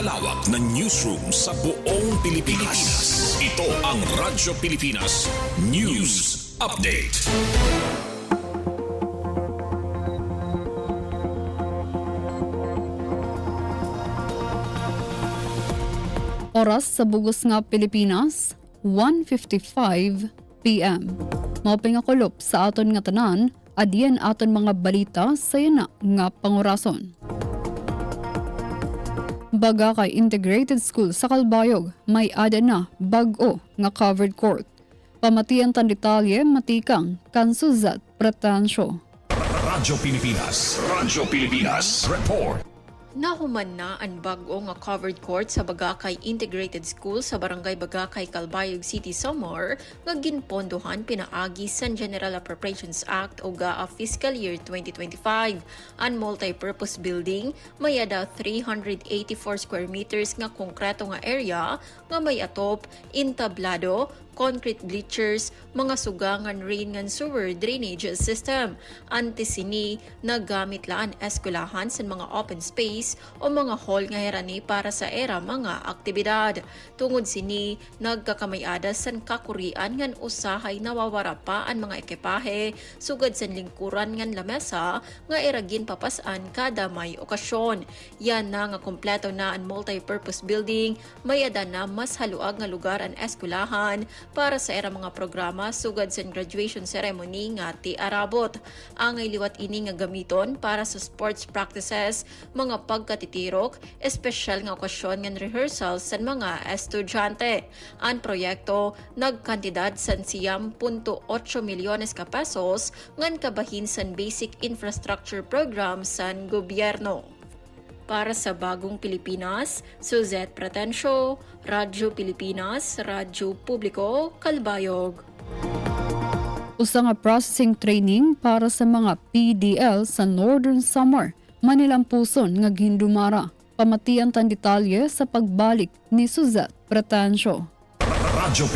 pinakamalawak na newsroom sa buong Pilipinas. Ito ang Radyo Pilipinas News Update. Oras sa bugos nga Pilipinas, 1:55 p.m. Maupay nga kulop sa aton nga tanan, adyen aton mga balita sa yana nga pangurason. Baga kay Integrated School sa Calbayog, may ada na bag-o nga covered court. Pamatian tan detalye matikang Kansuzat Pretansyo. Radyo Pilipinas Report. Nahuman na ang bag-o nga covered court sa Bagakay Integrated School sa Barangay Bagakay, Calbayog City, Samar nga ginpondohan pinaagi sa General Appropriations Act o GAA Fiscal Year 2025. Ang multi-purpose building may ada 384 square meters nga konkreto nga area nga may atop, entablado, concrete bleachers, mga sugangan rain ngan sewer drainage system. Antisini nagamit laan eskwelahan sa mga open space o mga hall nga herani para sa era mga aktibidad. Tungod sini nagkakamayada san kakurian ngan usahay nawawara pa ang mga ekipahe sugad sa lingkuran ngan lamesa nga eragin papasan kada may okasyon. Yan na nga kompleto na ang multi-purpose building, may ada na mas haluag nga lugar ang eskwelahan para sa era mga programa sugad sa graduation ceremony nga ti arabot. Ang liwat ini nga gamiton para sa sports practices, mga pagkatitirok, espesyal nga okasyon nga rehearsals sa mga estudyante. Ang proyekto nagkantidad sa 10.8 milyones ka pesos ngan kabahin sa basic infrastructure program sa gobyerno. Para sa Bagong Pilipinas, Suzette Pretensio, Radyo Pilipinas, Radyo Publiko, Calbayog. Usa nga processing training para sa mga PDL sa Northern Samar, Manilampuson nga gindumara. Pamatian tan detalye sa pagbalik ni Suzette Pretensio. Radyo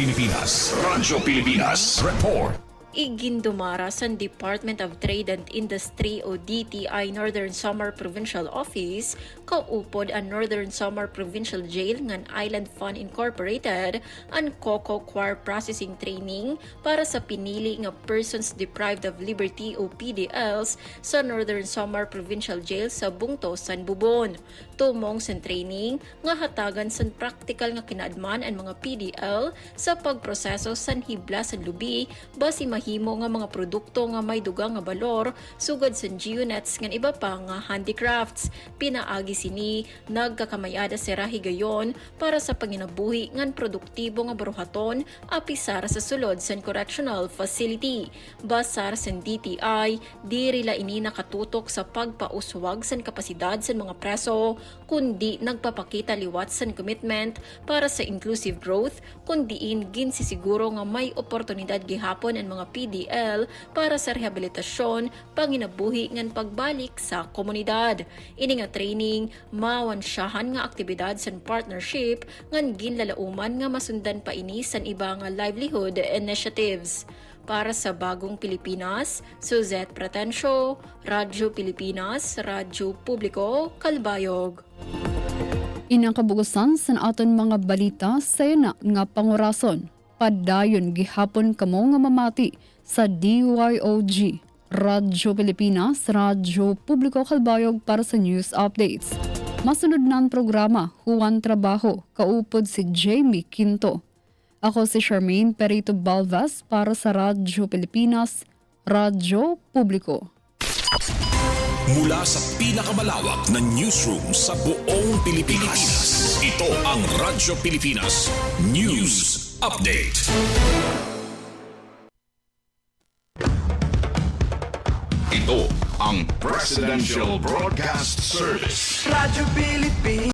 Pilipinas Report. Igindumara sa Department of Trade and Industry o DTI Northern Samar Provincial Office, kaupod ang Northern Samar Provincial Jail ngan Island Fund Incorporated ang Coco Choir Processing Training para sa pinili nga persons deprived of liberty o PDLs sa Northern Samar Provincial Jail sa Bungto, San Bubon. Tumong sa training nga hatagan sa practical nga kinaadman ang mga PDL sa pagproseso sa hibla sa lubi basi himo nga mga produkto nga may dugang nga balor sugad sa geonets ngan iba pa nga handicrafts. Pinaagi sini nagkakamayada si Rahi gayon para sa panginabuhi ngan produktibo nga baruhaton apisar sa sulod sa correctional facility. Basar sa DTI, diri la ini nakatutok sa pagpauswag sa kapasidad sa mga preso kundi nagpapakita liwat sa commitment para sa inclusive growth kundiin ginsisiguro nga may oportunidad gihapon ang mga PDL para sa rehabilitasyon, panginabuhi ngan pagbalik sa komunidad. Ini nga training mawansyahan nga aktibidad sa partnership ngan ginlalauman nga masundan pa ini sa iba nga livelihood initiatives. Para sa Bagong Pilipinas, Suzette Pretensio, Radyo Pilipinas, Radyo Publiko, Calbayog. Inang kabugusan sa aton mga balita sa yana nga pangurason. Padayon gihapon kamo nga mamati sa DYOG, Radyo Pilipinas, Radyo Publiko, Calbayog para sa news updates. Masunod na ang programa, Juan Trabajo, kaupod si Jamie Quinto. Ako si Charmaine Perito Balvas para sa Radyo Pilipinas, Radyo Publiko. Mula sa pinakamalawak na newsroom sa buong Pilipinas, ito ang Radyo Pilipinas News Update. Ito ang Presidential Broadcast Service. Radyo Pilipinas.